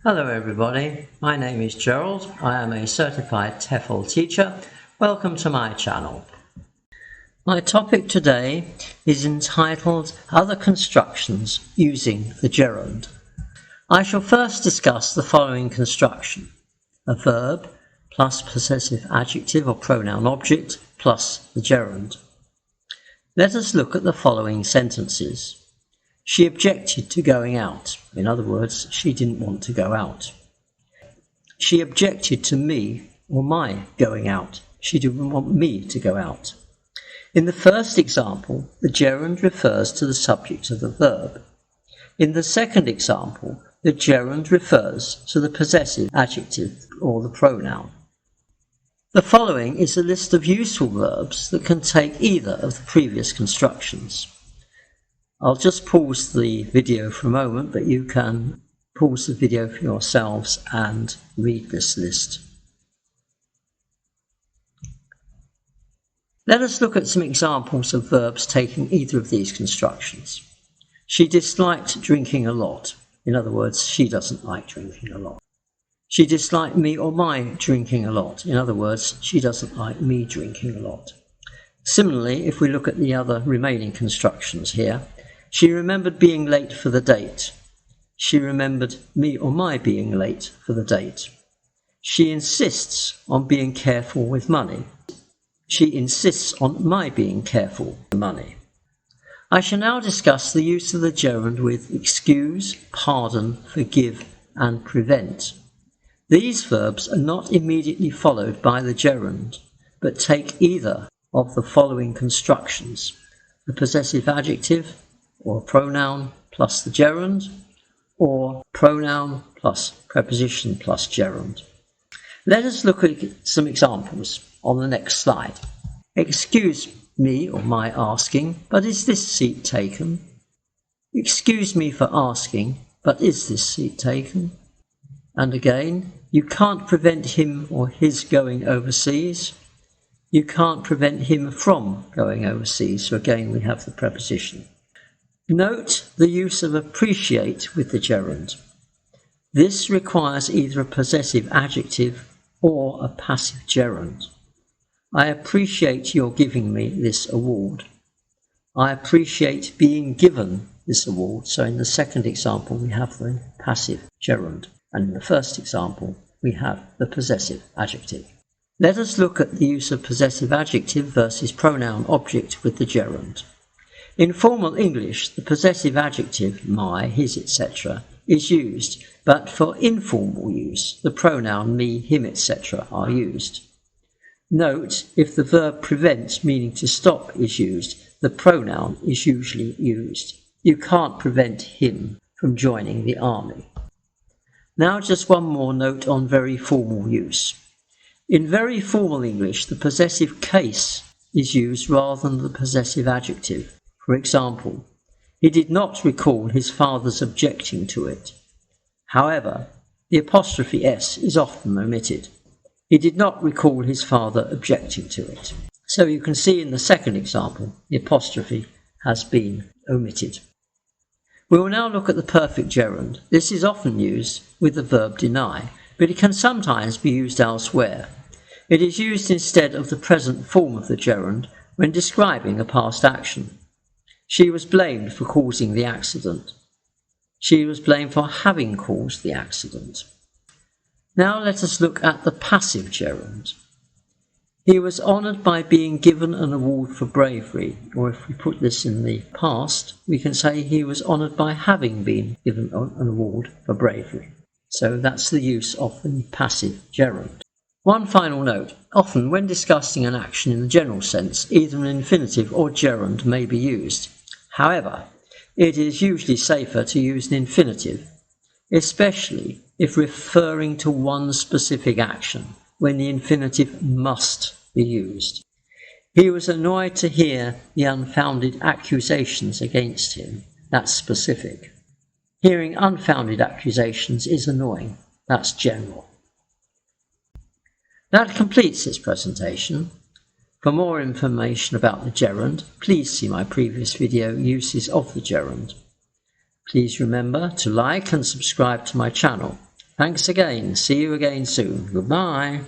Hello everybody, my name is Gerald. I am a certified TEFL teacher. Welcome to my channel. My topic today is entitled Other Constructions Using the Gerund. I shall first discuss the following construction: a verb plus possessive adjective or pronoun object plus the gerund. Let us look at the following sentences. She objected to going out. In other words, she didn't want to go out. She objected to me or my going out. She didn't want me to go out. In the first example, the gerund refers to the subject of the verb. In the second example, the gerund refers to the possessive adjective or the pronoun. The following is a list of useful verbs that can take either of the previous constructions. I'll just pause the video for a moment, but you can pause the video for yourselves and read this list. Let us look at some examples of verbs taking either of these constructions. She disliked drinking a lot. In other words, she doesn't like drinking a lot. She disliked me or my drinking a lot. In other words, she doesn't like me drinking a lot. Similarly, if we look at the other remaining constructions here, she remembered being late for the date. She remembered me or my being late for the date. She insists on being careful with money. She insists on my being careful with money. I shall now discuss the use of the gerund with excuse, pardon, forgive, and prevent. These verbs are not immediately followed by the gerund, but take either of the following constructions: the possessive adjective or pronoun plus the gerund, or pronoun plus preposition plus gerund. Let us look at some examples on the next slide. Excuse me or my asking, but is this seat taken? Excuse me for asking, but is this seat taken? And again, you can't prevent him or his going overseas. You can't prevent him from going overseas. So again, we have the preposition. Note the use of appreciate with the gerund. This requires either a possessive adjective or a passive gerund. I appreciate your giving me this award. I appreciate being given this award. So in the second example, we have the passive gerund. And in the first example, we have the possessive adjective. Let us look at the use of possessive adjective versus pronoun object with the gerund. In formal English, the possessive adjective, my, his, etc., is used, but for informal use, the pronoun me, him, etc. are used. Note, if the verb prevent, meaning to stop, is used, the pronoun is usually used. You can't prevent him from joining the army. Now just one more note on very formal use. In very formal English, the possessive case is used rather than the possessive adjective. For example, he did not recall his father's objecting to it. However, the apostrophe s is often omitted. He did not recall his father objecting to it. So you can see in the second example, the apostrophe has been omitted. We will now look at the perfect gerund. This is often used with the verb deny, but it can sometimes be used elsewhere. It is used instead of the present form of the gerund when describing a past action. She was blamed for causing the accident. She was blamed for having caused the accident. Now let us look at the passive gerund. He was honoured by being given an award for bravery, or if we put this in the past, we can say he was honoured by having been given an award for bravery. So that's the use of the passive gerund. One final note. Often when discussing an action in the general sense, either an infinitive or gerund may be used. However, it is usually safer to use an infinitive, especially if referring to one specific action, when the infinitive must be used. He was annoyed to hear the unfounded accusations against him. That's specific. Hearing unfounded accusations is annoying. That's general. That completes this presentation. For more information about the gerund, please see my previous video, Uses of the Gerund. Please remember to like and subscribe to my channel. Thanks again. See you again soon. Goodbye.